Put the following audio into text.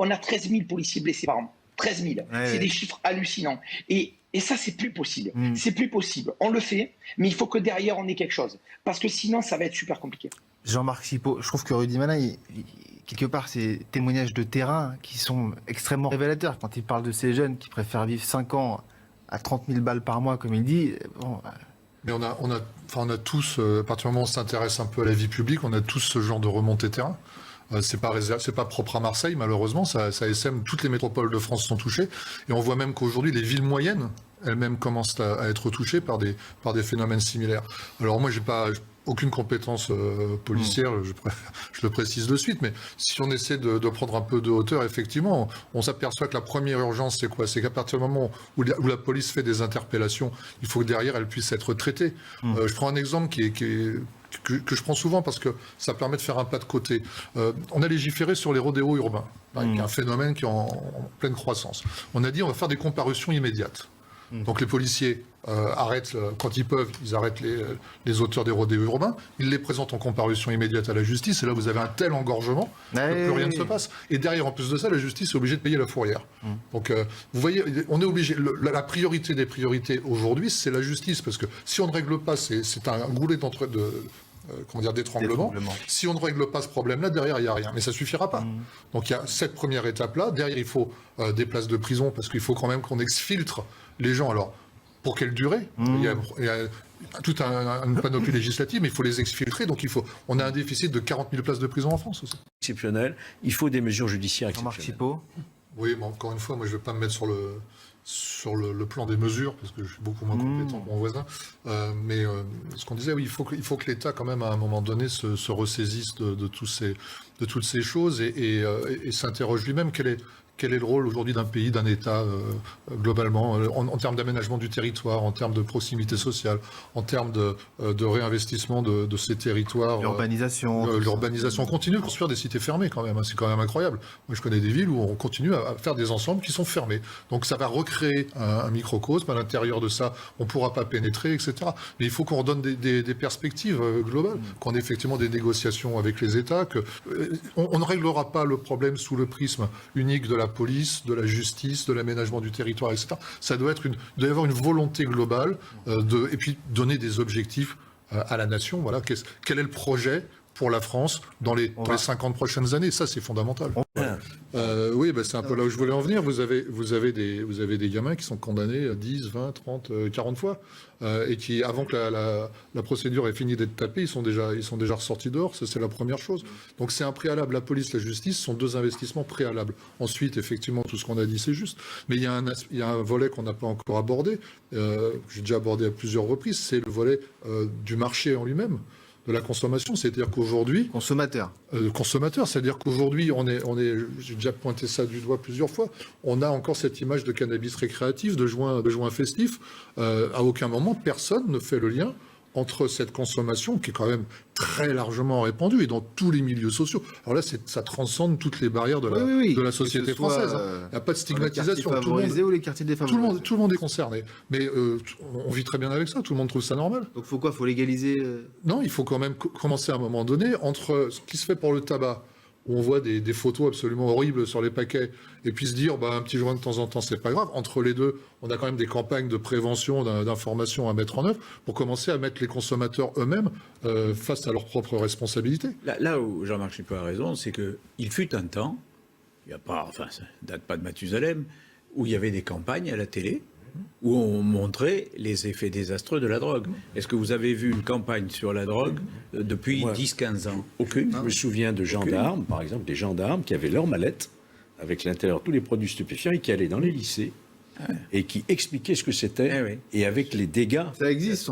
on a 13 000 policiers blessés par an. 13 000. C'est des chiffres hallucinants. Et ça, c'est plus possible. C'est plus possible. On le fait, mais il faut que derrière, on ait quelque chose. Parce que sinon, ça va être super compliqué. Jean-Marc Chipot, je trouve que Rudy Mana, quelque part, ces témoignages de terrain qui sont extrêmement révélateurs. Quand il parle de ces jeunes qui préfèrent vivre 5 ans à 30 000 balles par mois, comme il dit... Bon, mais on a tous, à partir du moment où on s'intéresse un peu à la vie publique, on a tous ce genre de remontée terrain. C'est pas propre à Marseille, malheureusement. Ça essaime, toutes les métropoles de France sont touchées. Et on voit même qu'aujourd'hui, les villes moyennes, elles-mêmes commencent à être touchées par des phénomènes similaires. Alors moi, j'ai pas aucune compétence policière, je le précise de suite, mais si on essaie de prendre un peu de hauteur, effectivement, on s'aperçoit que la première urgence, c'est quoi? C'est qu'à partir du moment où la police fait des interpellations, il faut que derrière, elle puisse être traitée. Je prends un exemple que je prends souvent parce que ça permet de faire un pas de côté. On a légiféré sur les rodéos urbains, qui est un phénomène qui est en pleine croissance. On a dit on va faire des comparutions immédiates. Donc les policiers arrêtent, quand ils peuvent, ils arrêtent les auteurs des rodéos urbains, ils les présentent en comparution immédiate à la justice, et là vous avez un tel engorgement que plus rien ne se passe. Et derrière, en plus de ça, la justice est obligée de payer la fourrière. Donc vous voyez, on est obligé, la priorité des priorités aujourd'hui, c'est la justice, parce que si on ne règle pas, c'est un goulet d'étranglement. Si on ne règle pas ce problème-là, derrière, il n'y a rien. Mais ça ne suffira pas. Donc il y a cette première étape-là. Derrière, il faut des places de prison, parce qu'il faut quand même qu'on exfiltre les gens. Alors, pour quelle durée? Il y a toute une panoplie législative, mais il faut les exfiltrer. Donc on a un déficit de 40 000 places de prison en France aussi. Exceptionnel. Il faut des mesures judiciaires exceptionnelles. Jean-Marc Chipot. Oui, mais encore une fois, moi je ne vais pas me mettre sur le plan des mesures, parce que je suis beaucoup moins compétent que mon voisin. Mais ce qu'on disait, oui, il faut que l'État, quand même, à un moment donné, se ressaisisse de toutes ces choses et s'interroge lui-même quel est le rôle aujourd'hui d'un pays, d'un État, globalement, en termes d'aménagement du territoire, en termes de proximité sociale, en termes de réinvestissement de ces territoires. L'urbanisation. L'urbanisation. On continue de construire des cités fermées quand même, hein, c'est quand même incroyable. Moi je connais des villes où on continue à faire des ensembles qui sont fermés. Donc ça va recréer un microcosme, à l'intérieur de ça, on ne pourra pas pénétrer, etc. Mais il faut qu'on redonne des perspectives globales, qu'on ait effectivement des négociations avec les États, on ne réglera pas le problème sous le prisme unique de la police, de la justice, de l'aménagement du territoire, etc. Ça doit y avoir une volonté globale et puis donner des objectifs à la nation. Voilà, quel est le projet pour la France dans les 50 prochaines années? Ça, c'est fondamental. Oui, c'est un peu là où je voulais en venir. Vous avez des gamins qui sont condamnés à 10, 20, 30, 40 fois et qui, avant que la procédure ait fini d'être tapée, ils sont déjà ressortis dehors. Ça, c'est la première chose. Donc, c'est un préalable. La police, la justice sont deux investissements préalables. Ensuite, effectivement, tout ce qu'on a dit, c'est juste. Mais il y a un volet qu'on n'a pas encore abordé. J'ai déjà abordé à plusieurs reprises. C'est le volet du marché en lui-même, de la consommation, c'est-à-dire qu'aujourd'hui... Consommateur, c'est-à-dire qu'aujourd'hui, j'ai déjà pointé ça du doigt plusieurs fois, on a encore cette image de cannabis récréatif, de joint festif. À aucun moment, personne ne fait le lien entre cette consommation, qui est quand même très largement répandue, et dans tous les milieux sociaux. Alors là, ça transcende toutes les barrières de la société française. Il n'y a pas de stigmatisation. Les quartiers favorisés ou les quartiers défavorisés. Tout le monde est concerné. Mais on vit très bien avec ça, tout le monde trouve ça normal. Donc faut quoi? Faut légaliser Non, il faut quand même commencer à un moment donné, entre ce qui se fait pour le tabac, où on voit des photos absolument horribles sur les paquets, et puis se dire, un petit joint de temps en temps, c'est pas grave. Entre les deux, on a quand même des campagnes de prévention, d'information à mettre en œuvre, pour commencer à mettre les consommateurs eux-mêmes face à leurs propres responsabilités. Là où Jean-Marc Chipot a raison, c'est qu'il fut un temps, ça date pas de Mathusalem, où il y avait des campagnes à la télé, où on montrait les effets désastreux de la drogue. Est-ce que vous avez vu une campagne sur la drogue depuis 10-15 ans? Aucune. Je me souviens de gendarmes, par exemple, des gendarmes qui avaient leur mallette avec l'intérieur tous les produits stupéfiants et qui allaient dans les lycées et qui expliquaient ce que c'était et avec les dégâts. Ça existe.